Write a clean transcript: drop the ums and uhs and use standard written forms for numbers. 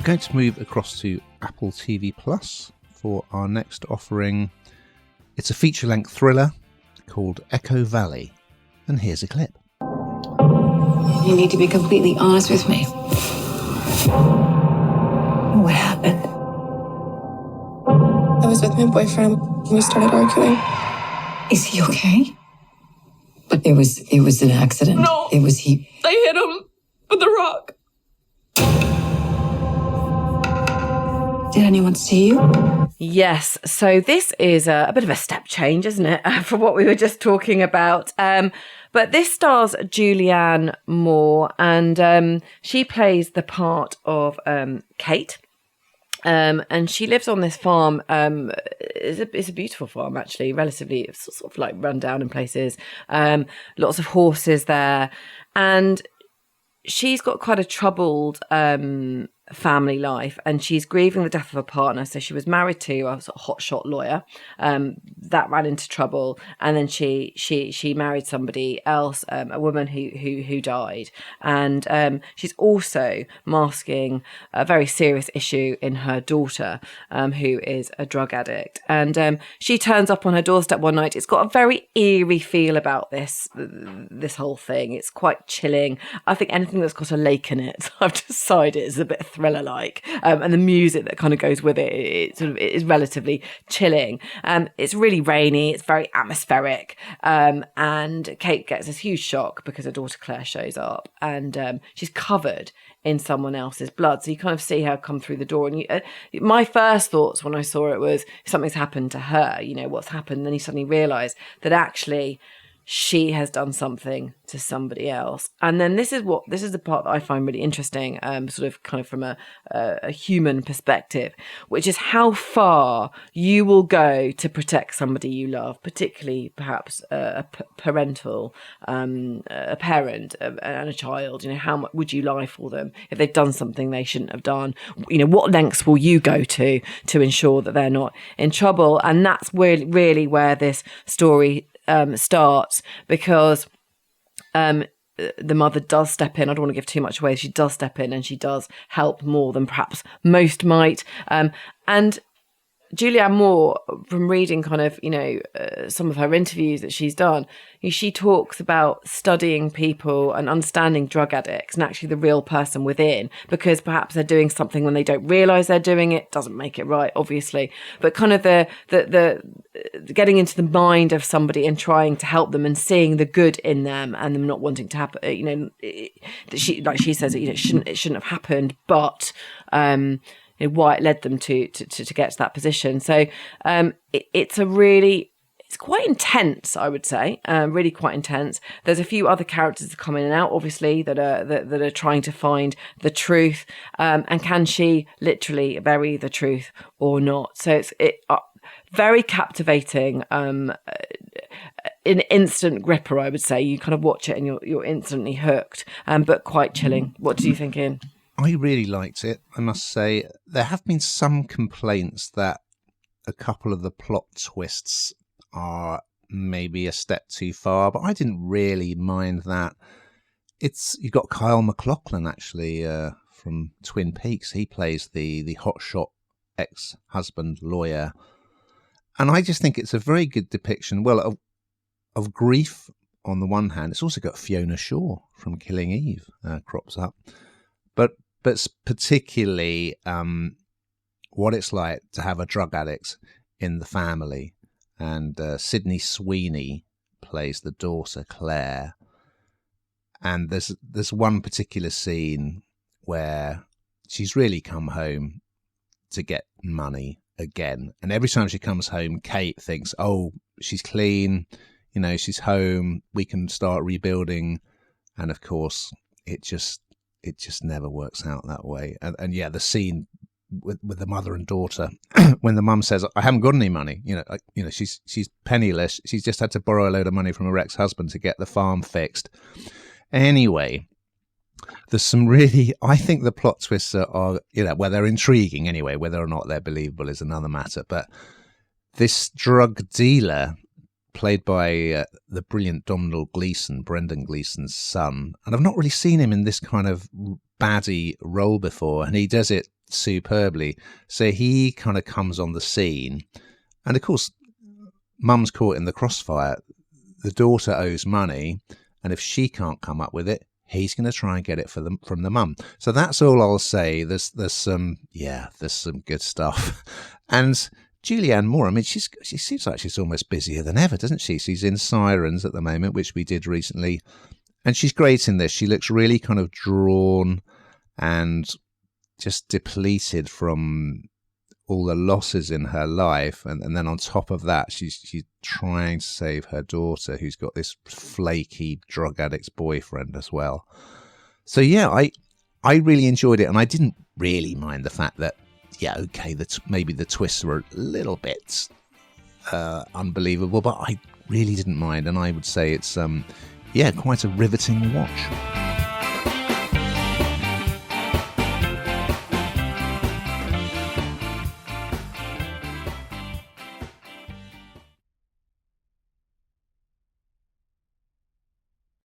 We're going to move across to Apple TV Plus for our next offering. It's a feature-length thriller called Echo Valley. And here's a clip. You need to be completely honest with me. What happened? I was with my boyfriend and we started arguing. Is he okay? But it was an accident. No. It was he. I hit him with a rock. Did anyone see you? Yes, so this is a bit of a step change, isn't it, from what we were just talking about. But this stars Julianne Moore, and she plays the part of Kate. And she lives on this farm. It's a beautiful farm, actually, relatively sort of like run down in places. Lots of horses there. And she's got quite a troubled family life, and she's grieving the death of her partner. So she was married to a sort of hotshot lawyer that ran into trouble, and then she married somebody else, a woman who died, and she's also masking a very serious issue in her daughter, who is a drug addict, and she turns up on her doorstep one night. It's got a very eerie feel about this whole thing. It's quite chilling. I think anything that's got a lake in it, I've decided, is a bit thriller-like, and the music that kind of goes with it sort of is relatively chilling. It's really rainy, it's very atmospheric, and Kate gets this huge shock because her daughter Claire shows up, and she's covered in someone else's blood. So you kind of see her come through the door, and my first thoughts when I saw it was something's happened to her, what's happened. And then you suddenly realise that actually she has done something to somebody else. And then this is the part that I find really interesting, sort of kind of from a human perspective, which is how far you will go to protect somebody you love, particularly perhaps a parental, a parent and a child. How much would you lie for them if they've done something they shouldn't have done? What lengths will you go to ensure that they're not in trouble? And that's really where this story starts, because the mother does step in. I don't want to give too much away. She does step in, and she does help more than perhaps most might. And Julianne Moore, from reading kind of, some of her interviews that she's done, she talks about studying people and understanding drug addicts and actually the real person within, because perhaps they're doing something when they don't realise they're doing it. Doesn't make it right, obviously, but kind of the getting into the mind of somebody and trying to help them and seeing the good in them and them not wanting to happen. She says, it shouldn't have happened, but why it led them to get to that position. So it's quite intense, I would say, really quite intense. There's a few other characters that come in and out, obviously, that are trying to find the truth, and can she literally bury the truth or not? So it's very captivating, an instant gripper, I would say. You kind of watch it and you're instantly hooked, but quite chilling. What do you think, Ian? I really liked it, I must say. There have been some complaints that a couple of the plot twists are maybe a step too far, but I didn't really mind that. You've got Kyle MacLachlan, actually, from Twin Peaks. He plays the hotshot ex-husband lawyer. And I just think it's a very good depiction, of grief on the one hand. It's also got Fiona Shaw from Killing Eve crops up. But particularly what it's like to have a drug addict in the family. And Sydney Sweeney plays the daughter, Claire. And there's one particular scene where she's really come home to get money again. And every time she comes home, Kate thinks, oh, she's clean, she's home, we can start rebuilding. And of course, it just never works out that way. And yeah, the scene with the mother and daughter, when the mum says, I haven't got any money, she's penniless. She's just had to borrow a load of money from her ex-husband to get the farm fixed. Anyway, there's some really, I think the plot twists are they're intriguing anyway. Whether or not they're believable is another matter. But this drug dealer, played by the brilliant Domhnall Gleeson, Brendan Gleeson's son. And I've not really seen him in this kind of baddie role before. And he does it superbly. So he kind of comes on the scene, and of course, Mum's caught in the crossfire. The daughter owes money, and if she can't come up with it, he's going to try and get it from the mum. So that's all I'll say. There's some good stuff. And Julianne Moore, I mean, she seems like she's almost busier than ever, doesn't she? She's in Sirens at the moment, which we did recently. And she's great in this. She looks really kind of drawn and just depleted from all the losses in her life. And then on top of that, she's trying to save her daughter, who's got this flaky drug addict's boyfriend as well. So yeah, I really enjoyed it. And I didn't really mind the fact that, yeah, okay, maybe the twists were a little bit unbelievable, but I really didn't mind. And I would say it's quite a riveting watch.